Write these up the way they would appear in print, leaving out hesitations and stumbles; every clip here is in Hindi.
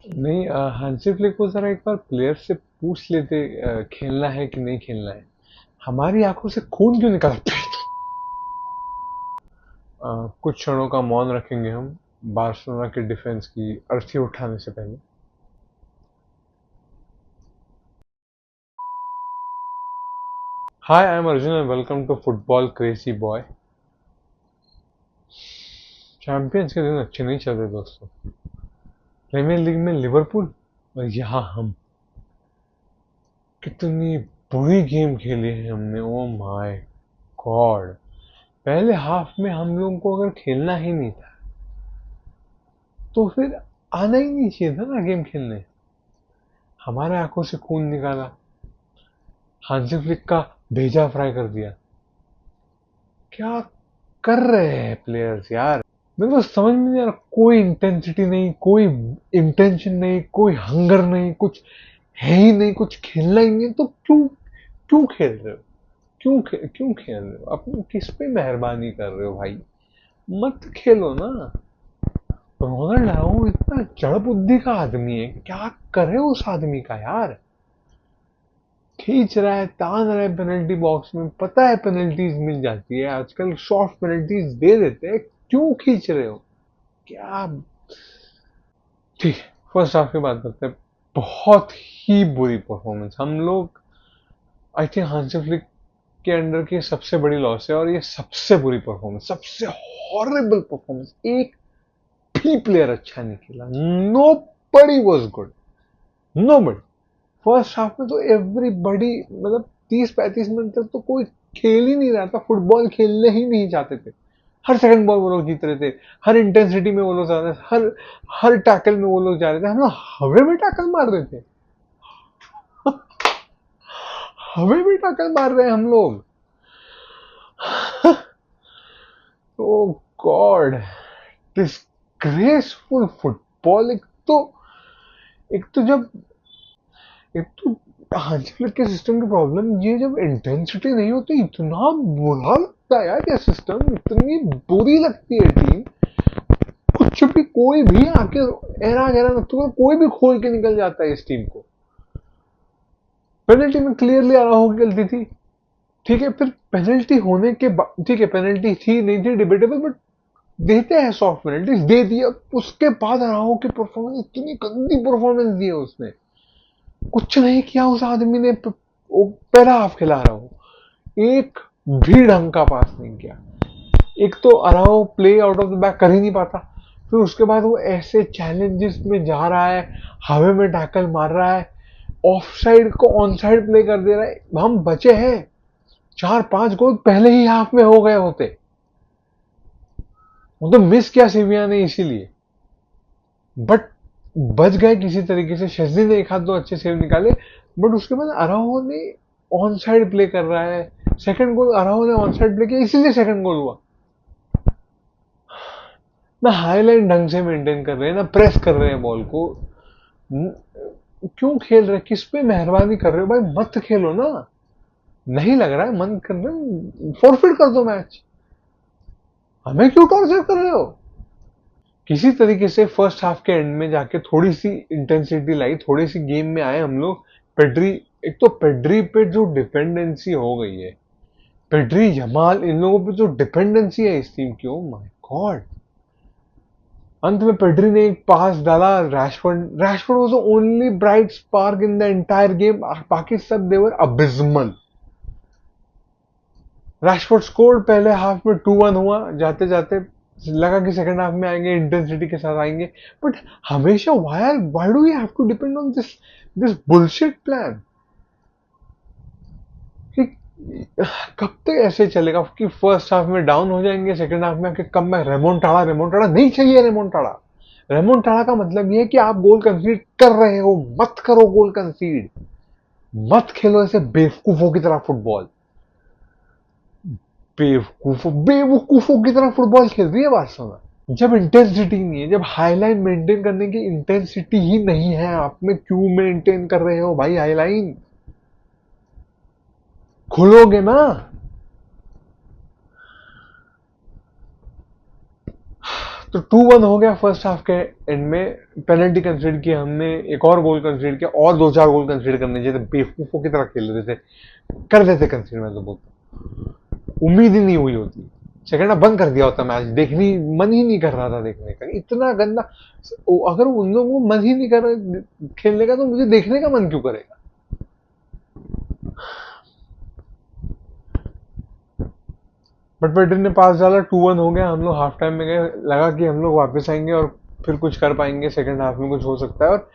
नहीं, हांसी फ्लिक को जरा एक बार प्लेयर से पूछ लेते, खेलना है कि नहीं खेलना है। हमारी आंखों से खून क्यों निकलते हैं? कुछ क्षणों का मौन रखेंगे हम बार्सिलोना के डिफेंस की अर्थी उठाने से पहले। Hi, I am Arjun and welcome to football crazy boy. Champions के दिन अच्छे नहीं चल रहे दोस्तों। प्रीमियर लीग में लिवरपूल और यहाँ हम कितनी बुरी गेम खेली है हमने। Oh my God. पहले हाफ में हम लोगों को अगर खेलना ही नहीं था तो फिर आना ही नहीं चाहिए था ना गेम खेलने। हमारे आंखों से खून निकाला, हांसी फ्लिक का भेजा फ्राई कर दिया। क्या कर रहे हैं प्लेयर्स यार? मेरे को समझ में नहीं आ रहा। कोई इंटेंसिटी नहीं, कोई इंटेंशन नहीं, कोई हंगर नहीं, कुछ है ही नहीं, कुछ खेलना ही नहीं। तो क्यों क्यों खेल रहे हो? क्यों खेल रहे हो? अपनी किस पे मेहरबानी कर रहे हो भाई? मत खेलो ना। रोनाल्डो इतना जड़ बुद्धि का आदमी है, क्या करे उस आदमी का यार। खींच रहा है, तान रहा है पेनल्टी बॉक्स में, पता है पेनल्टीज मिल जाती है आजकल, शॉर्ट पेनल्टीज दे देते हैं। क्यों खींच रहे हो? क्या? ठीक है, फर्स्ट हाफ की बात करते हैं। बहुत ही बुरी परफॉर्मेंस हम लोग। आई थिंक हांसी फ्लिक के अंडर की सबसे बड़ी लॉस है, और ये सबसे बुरी परफॉर्मेंस, सबसे हॉरिबल परफॉर्मेंस। एक भी प्लेयर अच्छा नहीं खेला। Nobody was good. Nobody. First half में तो एवरीबडी, मतलब 30-35 मिनट तक तो कोई खेल ही नहीं रहा था, फुटबॉल खेलने ही नहीं चाहते थे। हर सेकंड बॉल वो लोग जीत रहे थे, हर इंटेंसिटी में वो लोग जा रहे थे, हर हर टैकल में वो लोग जा रहे थे। हम लोग हवे में टैकल मार रहे थे। हवे में टैकल मार रहे हैं हम लोग। ओ गॉड, डिस्ग्रेसफुल फुटबॉल। एक तो जब एक तो हांसी के सिस्टम की प्रॉब्लम ये, जब इंटेंसिटी नहीं होती इतना बुरा लगता है यार। ये सिस्टम इतनी बुरी लगती है टीम। कुछ भी, कोई भी आके एरा गहरा लगता है, कोई भी खोल के निकल जाता है इस टीम को। पेनल्टी में क्लियरली आराहो की गलती थी। ठीक है, फिर पेनल्टी होने के बाद, ठीक है पेनल्टी थी नहीं थी डिबेटेबल, बट देते हैं सॉफ्ट पेनल्टी, दे दिया। उसके बाद आराहो की परफॉर्मेंस, इतनी गंदी परफॉर्मेंस दी है उसने। कुछ नहीं किया उस आदमी ने। वो पहला हाफ खिला रहा हूं, एक भी ढंग का पास नहीं किया। एक तो अराओ play out of the back कर ही नहीं पाता। फिर उसके बाद वो ऐसे चैलेंजेस में जा रहा है, हवा में टैकल मार रहा है, ऑफ साइड को ऑन साइड प्ले कर दे रहा है। हम बचे हैं, 4-5 गोल पहले ही हाफ में हो गए होते। वो तो मिस किया सीविया ने इसीलिए, बट बच गए किसी तरीके से। शजनी ने एक हाथ दो अच्छे सेव निकाले, बट उसके बाद अराहो ने ऑन साइड प्ले कर रहा है। सेकंड गोल अराहो ने ऑन साइड प्ले किया, इसीलिए सेकंड गोल हुआ। ना हाईलाइन ढंग से मेंटेन कर रहे हैं, ना प्रेस कर रहे हैं बॉल को। क्यों खेल रहे? किस पे मेहरबानी कर रहे हो भाई? मत खेलो ना। नहीं लग रहा है मन कर रहे, फॉरफिट कर दो मैच। हमें क्यों टॉर्चर कर रहे हो? किसी तरीके से फर्स्ट हाफ के एंड में जाके थोड़ी सी इंटेंसिटी लाई, थोड़ी सी गेम में आए हम लोग। पेड्री, एक तो पेड्री पे जो डिपेंडेंसी हो गई है, पेड्री यमाल इन लोगों पे जो डिपेंडेंसी है इस टीम की, ओ माय गॉड। अंत में पेड्री ने एक पास डाला, Rashford Rashford was the only bright spark in the entire game. बाकी सब देवर अबिस्मल। रैशफोर्ड स्कोर, पहले हाफ में 2-1 हुआ, जाते जाते लगा कि सेकंड हाफ में आएंगे, इंटेंसिटी के साथ आएंगे। बट हमेशा why do we have to depend on this this bullshit plan? कि कब तक ऐसे चलेगा कि फर्स्ट हाफ में डाउन हो जाएंगे, सेकंड हाफ में आके कम बैक। रेमोंटाड़ा, रेमोंटाड़ा नहीं चाहिए। रेमोंटाड़ा, रेमोंटाड़ा का मतलब ये है कि आप गोल कंसीड कर रहे हो, मत करो गोल कंसीड। मत खेलो ऐसे बेवकूफों की तरह फुटबॉल। बेवकूफों की तरह फुटबॉल खेल रही है बार्सिलोना। जब इंटेंसिटी नहीं है, जब हाईलाइन मेंटेन करने की इंटेंसिटी ही नहीं है आप में, क्यों मेंटेन कर रहे हो भाई हाईलाइन? खुलोगे ना। तो 2-1 हो गया फर्स्ट हाफ के एंड में, पेनल्टी कंसीडर किया हमने, एक और गोल कंसीडर किया, और 2-4 गोल कंसीडर करने चाहिए थे, बेवकूफों की तरह खेल रहे थे, कर देते कंसीडर। मैं तो बोलता, उम्मीद ही नहीं हुई होती, सेकंड हाफ बंद कर दिया होता मैच, देखनी मन ही नहीं कर रहा था देखने का, इतना गंदा। अगर उन लोगों को मन ही नहीं कर रहा खेलने का, तो मुझे देखने का मन क्यों करेगा? बट पेड्री ने पास डाला, 2-1 हो गया, हम लोग हाफ टाइम में गए, लगा कि हम लोग वापस आएंगे और फिर कुछ कर पाएंगे, सेकंड हाफ में कुछ हो सकता है, और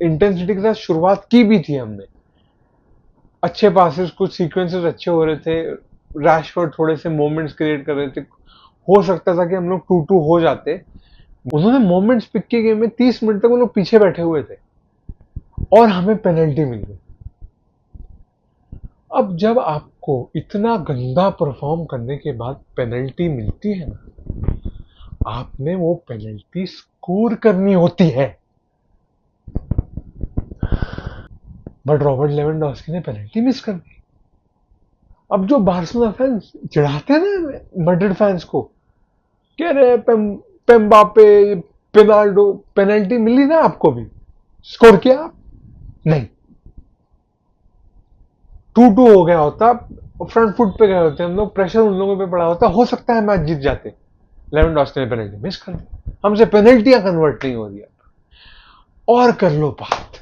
इंटेंसिटी के साथ शुरुआत की भी थी हमने, अच्छे पासेस, कुछ सीक्वेंसेस अच्छे हो रहे थे, रैशफोर्ड थोड़े से मोमेंट्स क्रिएट कर रहे थे, हो सकता था कि हम लोग 2-2 हो जाते। उन्होंने मोमेंट्स पिक किए, गेम में 30 मिनट तक वो लोग पीछे बैठे हुए थे और हमें पेनल्टी मिल गई। अब जब आपको इतना गंदा परफॉर्म करने के बाद पेनल्टी मिलती है ना, आपने वो पेनल्टी स्कोर करनी होती है। बट रॉबर्ट लेवेंडोस्की ने पेनल्टी मिस कर दी। अब जो बार्सिलोना फैंस चिढ़ाते हैं ना मैड्रिड फैंस को, कह रहे पेम्बापे, पेनाल्डो, पेनल्टी मिली ना आपको भी, स्कोर किया आप? नहीं। 2-2 हो गया होता, फ्रंट फुट पे गए होते हम लोग, प्रेशर उन लोगों पे पड़ा होता, हो सकता है मैच जीत जाते। लेवेंडोस्की ने पेनल्टी मिस कर दी, हमसे पेनल्टियां कन्वर्ट नहीं हो रही, और कर लो बात।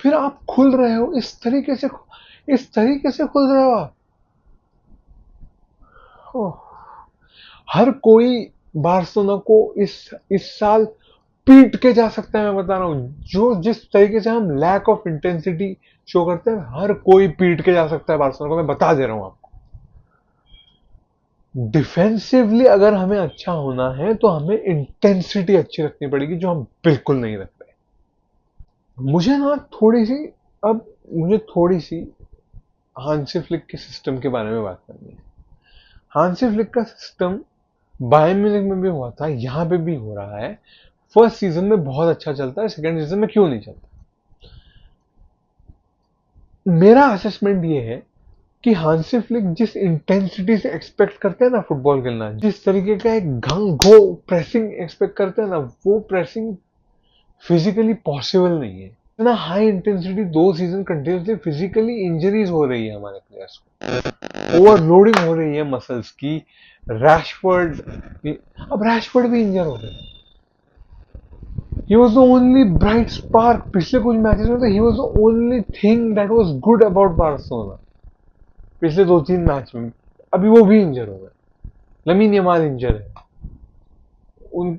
फिर आप खुल रहे हो इस तरीके से, खुल रहे हो आप। हर कोई बार्सिलोना को इस साल पीट के जा सकता है, मैं बता रहा हूं, जो जिस तरीके से हम लैक ऑफ इंटेंसिटी शो करते हैं, हर कोई पीट के जा सकता है बार्सिलोना को, मैं बता दे रहा हूं आपको। डिफेंसिवली अगर हमें अच्छा होना है तो हमें इंटेंसिटी अच्छी रखनी पड़ेगी, जो हम बिल्कुल नहीं रख रहे। मुझे ना थोड़ी सी, अब मुझे थोड़ी सी हांसी फ्लिक के सिस्टम के बारे में बात करनी है। हांसी फ्लिक का सिस्टम बायर्न म्यूनिख में भी हुआ था, यहां पे भी हो रहा है। फर्स्ट सीजन में बहुत अच्छा चलता है, सेकंड सीजन में क्यों नहीं चलता? मेरा असेसमेंट ये है कि हांसी फ्लिक जिस इंटेंसिटी से एक्सपेक्ट करते हैं ना फुटबॉल खेलना, जिस तरीके का एक घंघो प्रेसिंग एक्सपेक्ट करते हैं ना, वो प्रेसिंग फिजिकली पॉसिबल नहीं है। इतना high intensity 2 season continuously, physically injuries हो रही है हमारे प्लेयर्स को, ओवरलोडिंग हो रही है मसल्स की। रैशफोर्ड, अब रैशफोर्ड भी इंजर हो गए। He was the only bright spark पिछले कुछ मैचेस में, तो he was the only thing that was good about Barcelona पिछले 2-3 मैच में। अभी वो भी इंजर हो गए, लमीन यमाल इंजर है, उन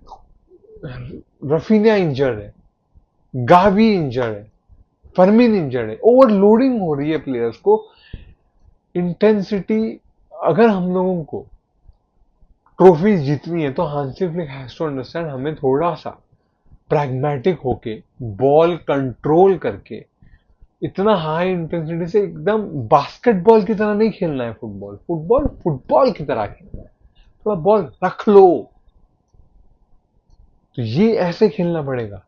रफीनिया इंजर है, गावी इंजर है, फर्मिन इंजर है, ओवरलोडिंग हो रही है प्लेयर्स को। इंटेंसिटी, अगर हम लोगों को ट्रॉफीज जीतनी है तो Hansi Flick has to understand, हमें थोड़ा सा प्रैग्मेटिक होके, बॉल कंट्रोल करके, इतना हाई इंटेंसिटी से एकदम बास्केटबॉल की तरह नहीं खेलना है फुटबॉल। फुटबॉल फुटबॉल की तरह खेलना है, थोड़ा बॉल रख लो, तो ये ऐसे खेलना पड़ेगा।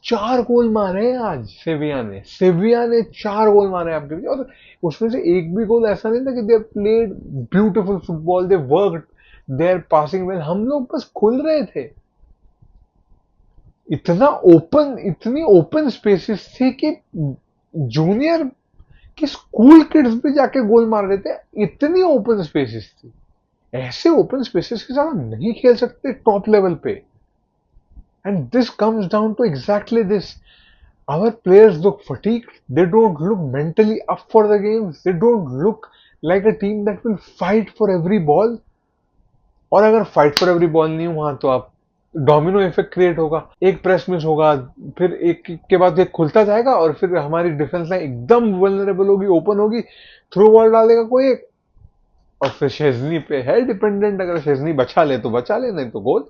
4 गोल मारे हैं आज सेविया ने 4 गोल मारे आपके लिए, और उसमें से एक भी गोल ऐसा नहीं था कि they played beautiful football, they work, their passing well, हम लोग बस खुल रहे थे। इतनी ओपन स्पेसेस थे कि जूनियर कि स्कूल किड्स भी जाके गोल मार रहे थे, इतनी ओपन स्पेसेस थी। ऐसे ओपन स्पेसेस के साथ हम नहीं खेल सकते टॉप लेवल पे। And this comes down to exactly this, our players look fatigued, they don't look mentally up for the games, they don't look like a team that will fight for every ball। और अगर फाइट फॉर एवरी बॉल नहीं हुआ तो आप डोमिनो इफेक्ट क्रिएट होगा, एक प्रेस मिस होगा, फिर एक के बाद एक खुलता जाएगा, और फिर हमारी डिफेंस लाइन एकदम वल्नरेबल होगी, ओपन होगी, थ्रू बॉल डालेगा कोई एक, और फिर शेजनी पे है डिपेंडेंट, अगर शेजनी बचा ले तो बचा ले, नहीं तो goal.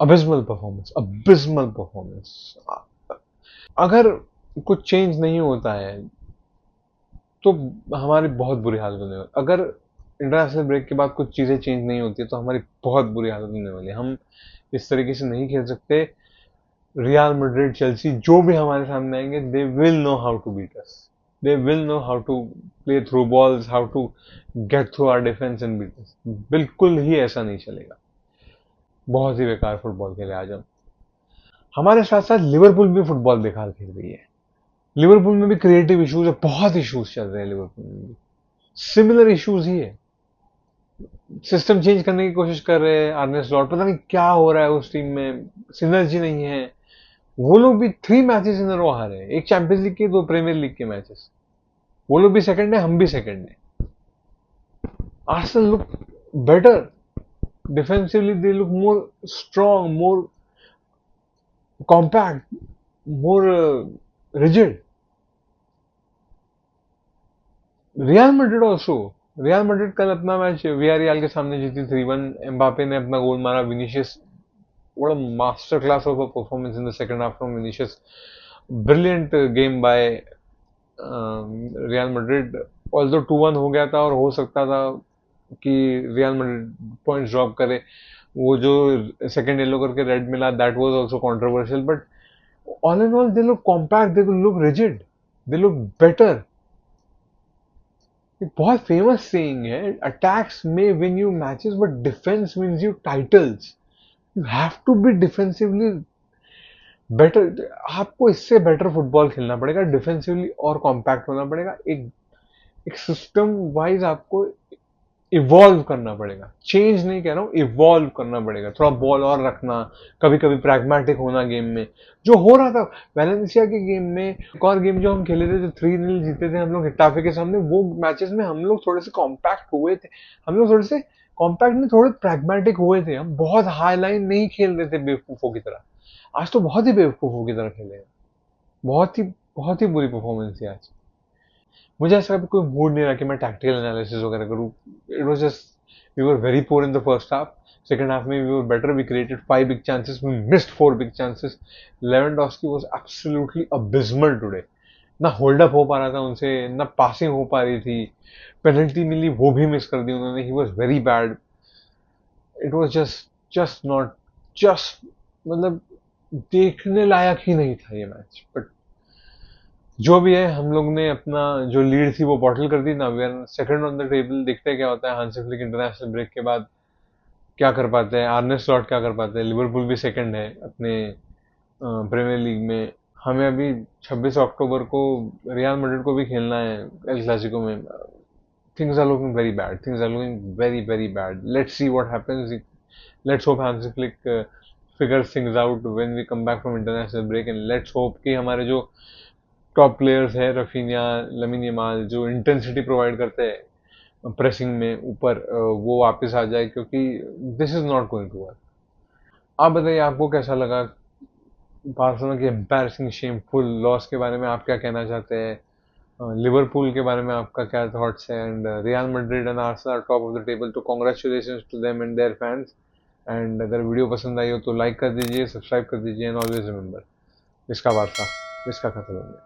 Abysmal performance, abysmal performance. अगर कुछ चेंज नहीं होता है तो हमारी बहुत बुरी हालत होने वाली, अगर इंटरनेशनल ब्रेक के बाद कुछ चीजें चेंज नहीं होती तो हमारी बहुत बुरी हालत होने वाली है। हम इस तरीके से नहीं खेल सकते। रियल मैड्रिड, चेल्सी, जो भी हमारे सामने आएंगे, they will know how to beat us. They will know how to play through balls, how to get through our defense and beat us. बिल्कुल ही ऐसा नहीं चलेगा. बहुत ही बेकार फुटबॉल खेले आज हम. हमारे साथ साथ लिवरपूल भी फुटबॉल बेकार खेल रही है. लिवरपूल में भी क्रिएटिव इश्यूज है, बहुत इश्यूज चल रहे हैं लिवरपूल में भी. सिमिलर इश्यूज ही है. सिस्टम चेंज करने की कोशिश कर रहे हैं आर्ने स्लॉट, पता नहीं क्या हो रहा है उस टीम में, सिनर्जी नहीं है. वो लोग भी 3 मैचेस इन रो हारे हैं, एक चैंपियंस लीग के, 2 प्रीमियर लीग के मैचेस. वो लोग भी सेकंड है, हम भी सेकंड है. Arsenal look better defensively, they look more strong, more compact, more rigid. Real Madrid also. Real Madrid कल अपना मैच वियारियल के सामने जीती 3-1. एम्बापे ने अपना गोल मारा. Vinicius, what a master class of a performance in the second half from Vinicius. Brilliant game by Real Madrid. Although 2-1 हो गया था और हो सकता था कि रियल मैड्रिड पॉइंट्स ड्रॉप करे. वो जो सेकंड येलो करके रेड मिला, that was also controversial, but all in all they look compact, they look rigid, they look better. एक बहुत फेमस सेइंग है, attacks may win you matches but defence wins you titles. You have to be defensively better. आपको इससे बेटर फुटबॉल खेलना पड़ेगा, डिफेंसिवली और कॉम्पैक्ट होना पड़ेगा. एक एक सिस्टम वाइज आपको इवॉल्व करना पड़ेगा. चेंज नहीं कह रहा हूँ, इवॉल्व करना पड़ेगा. थोड़ा बॉल और रखना, कभी कभी प्रैग्मेटिक होना गेम में, जो हो रहा था वेलेंसिया के गेम में. एक और गेम जो हम खेले थे, जो 3-0 जीते थे हम लोग हिटाफे के सामने, वो मैचेस में हम लोग थोड़े से कॉम्पैक्ट हुए थे. हम लोग थोड़े से कॉम्पैक्ट में थोड़े प्रैग्मेटिक हुए थे. हम बहुत हाई लाइन नहीं खेल रहे थे बेवकूफों की तरह. आज तो बहुत ही बेवकूफों की तरह खेले हैं. बहुत ही बुरी परफॉर्मेंस है आज. मुझे ऐसा कभी कोई मूड नहीं रहा कि मैं टैक्टिकल एनालिसिस वगैरह करूँ. It was just we were very poor in the first half. Second half में we were better. We created 5 big chances, we missed 4 big chances. Lewandowski was absolutely abysmal today. ना होल्ड अप हो पा रहा था उनसे, ना पासिंग हो पा रही थी. पेनल्टी मिली, वो भी मिस कर दी उन्होंने. He was very bad. It was just not just, मतलब देखने लायक ही नहीं था ये मैच. बट जो भी है, हम लोग ने अपना जो लीड थी वो बॉटल कर दी. ना we are second on the table. देखते हैं क्या होता है हांसी फ्लिक इंटरनेशनल ब्रेक के बाद, क्या कर पाते हैं आर्ने स्लॉट, क्या कर पाते हैं. लिवरपूल भी सेकंड है अपने प्रीमियर लीग में. हमें अभी 26 अक्टूबर को रियल मैड्रिड को भी खेलना है एल क्लासिको में. Things are looking very bad. Things are looking very very bad. Let's see what happens. Let's hope Hansi Flick figures things out when we come back from international break, and let's hope कि हमारे जो टॉप प्लेयर्स है, रफीनिया, लमीन यमाल, जो इंटेंसिटी प्रोवाइड करते हैं प्रेसिंग में ऊपर, वो वापस आ जाए, क्योंकि this is not going to work. आप बताइए आपको कैसा लगा बार्सिलोना की एम्बैरसिंग शेमफुल लॉस के बारे में. आप क्या कहना चाहते हैं लिवरपूल के बारे में, आपका क्या थॉट्स है. And Real Madrid and Arsenal are top of the table, तो congratulations to them and their fans. And अगर वीडियो पसंद आई हो तो लाइक कर दीजिए, सब्सक्राइब कर दीजिए, एंड ऑलवेज रिमेंबर, इसका बारसा इसका खत्म हो गया.